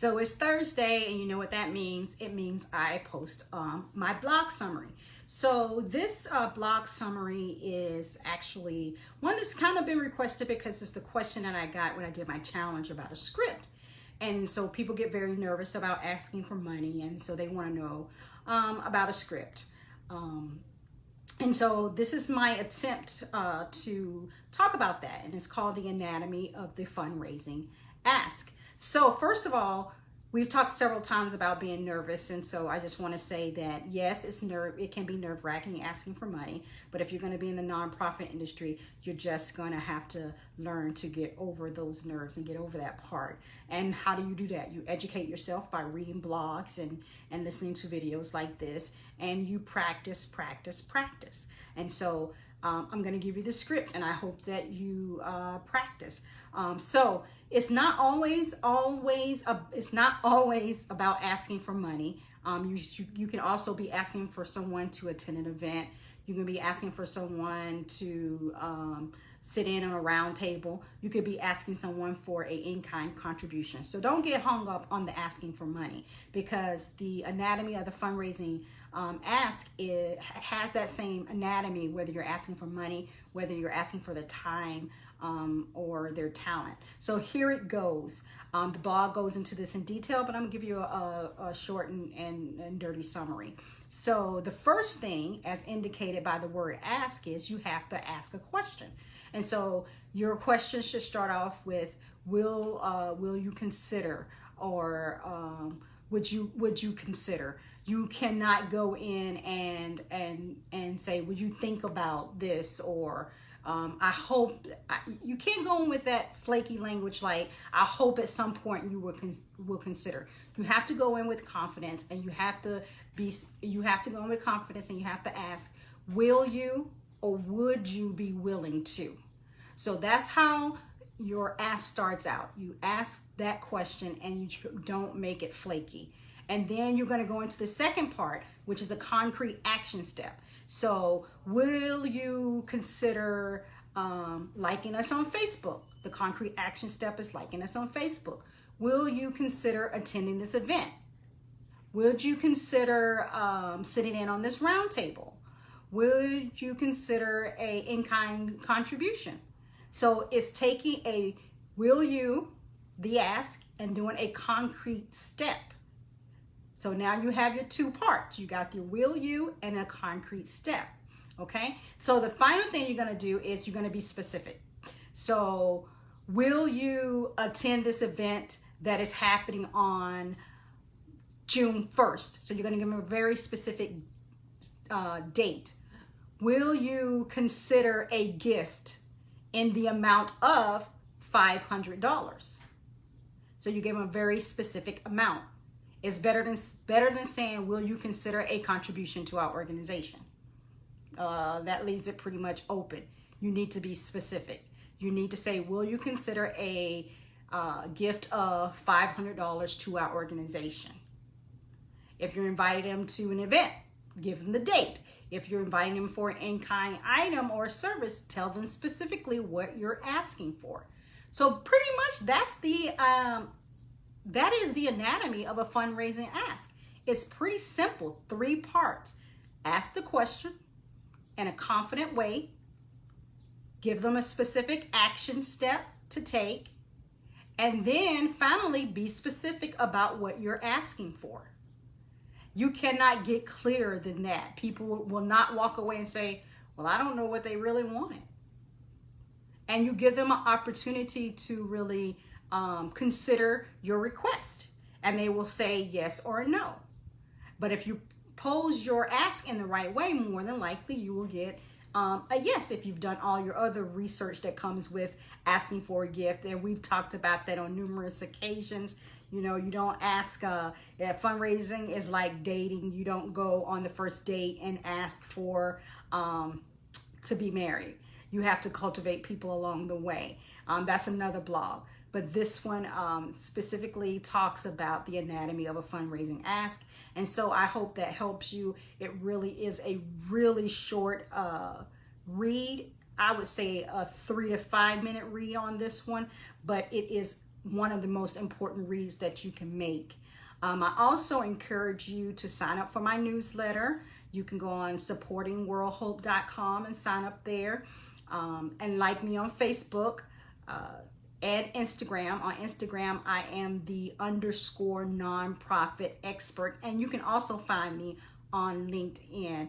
So it's Thursday, and you know what that means. It means I post my blog summary. So this blog summary is actually one that's kind of been requested because it's the question that I got when I did my challenge about a script. And so people get very nervous about asking for money, and so they want to know about a script. And so this is my attempt to talk about that, and it's called The Anatomy of the Fundraising Ask. So first of all, we've talked several times about being nervous, and so I just want to say that yes, it can be nerve-wracking asking for money, but if you're going to be in the nonprofit industry, you're just going to have to learn to get over those nerves and get over that part. And how do you do that? You educate yourself by reading blogs and listening to videos like this, and you practice. And so I'm going to give you the script, and I hope that you practice. So it's not always about asking for money. You can also be asking for someone to attend an event. You can be asking for someone to sit in on a round table. You could be asking someone for a in-kind contribution. So don't get hung up on the asking for money, because the anatomy of the fundraising ask has that same anatomy, whether you're asking for money, whether you're asking for the time or their talent. So here it goes. The blog goes into this in detail, but I'm gonna give you a short and dirty summary. So the first thing, as indicated by the word ask, is you have to ask a question. And so your question should start off with, will you consider, or would you consider? You cannot go in and say, would you think about this, or I hope. You can't go in with that flaky language like, I hope at some point you will consider. You have to go in with confidence, and you have to go in with confidence, and you have to ask, will you or would you be willing to? So that's how your ask starts out. You ask that question, and you don't make it flaky. And then you're going to go into the second part, which is a concrete action step. So will you consider liking us on Facebook? The concrete action step is liking us on Facebook. Will you consider attending this event? Would you consider sitting in on this round table? Would you consider a in-kind contribution? So it's taking a will you, the ask, and doing a concrete step. So now you have your two parts. You got your will you and a concrete step, okay? So the final thing you're gonna do is you're gonna be specific. So will you attend this event that is happening on June 1st? So you're gonna give them a very specific date. Will you consider a gift in the amount of $500? So you give them a very specific amount. It's better than saying, will you consider a contribution to our organization? That leaves it pretty much open. You need to be specific. You need to say, will you consider a gift of $500 to our organization? If you're inviting them to an event, give them the date. If you're inviting them for an in-kind item or service, tell them specifically what you're asking for. So pretty much that is the anatomy of a fundraising ask. It's pretty simple, 3 parts. Ask the question in a confident way. Give them a specific action step to take. And then finally, be specific about what you're asking for. You cannot get clearer than that. People will not walk away and say, well, I don't know what they really wanted. And you give them an opportunity to really consider your request, and they will say yes or no. But if you pose your ask in the right way, more than likely you will get a yes if you've done all your other research that comes with asking for a gift. And we've talked about that on numerous occasions. You know, you don't ask, fundraising is like dating. You don't go on the first date and ask for to be married. You have to cultivate people along the way. That's another blog. But this one specifically talks about the anatomy of a fundraising ask. And so I hope that helps you. It really is a really short read. I would say a 3 to 5 minute read on this one, but it is one of the most important reads that you can make. I also encourage you to sign up for my newsletter. You can go on supportingworldhope.com and sign up there, and like me on Facebook and Instagram. On Instagram, I am the _nonprofit expert, and you can also find me on LinkedIn.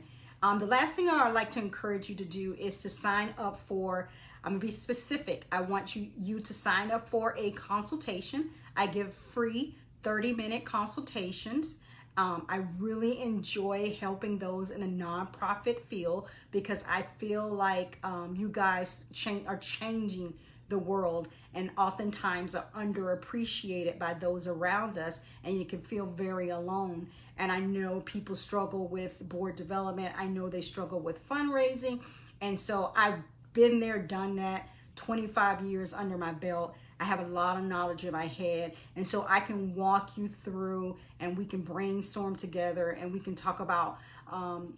The last thing I would like to encourage you to do is to sign up for, I'm gonna be specific. I want you to sign up for a consultation. I give free 30-minute consultations. I really enjoy helping those in a nonprofit field because I feel like you guys are changing the world, and oftentimes are underappreciated by those around us, and you can feel very alone. And I know people struggle with board development. I know they struggle with fundraising. And so I've been there, done that, 25 years under my belt. I have a lot of knowledge in my head, and so I can walk you through, and we can brainstorm together, and we can talk about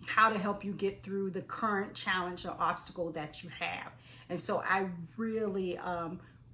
how to help you get through the current challenge or obstacle that you have. And so I really,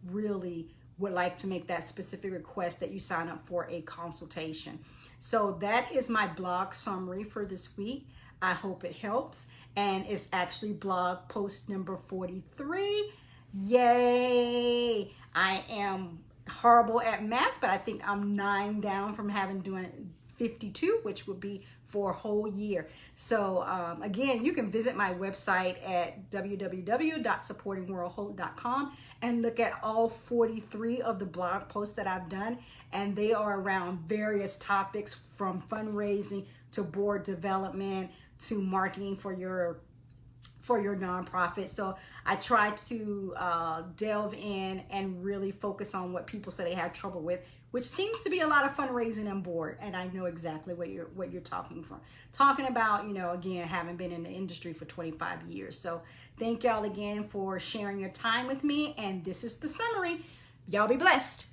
really would like to make that specific request that you sign up for a consultation. So that is my blog summary for this week. I hope it helps, and it's actually blog post number 43. Yay! I am horrible at math, but I think I'm 9 down from having doing 52, which would be for a whole year. So again, you can visit my website at www.supportingworldhope.com and look at all 43 of the blog posts that I've done, and they are around various topics from fundraising to board development to marketing for your nonprofit. So I try to delve in and really focus on what people say they have trouble with, which seems to be a lot of fundraising and board. And I know exactly what you're talking about, again, having been in the industry for 25 years. So thank y'all again for sharing your time with me. And this is the summary. Y'all be blessed.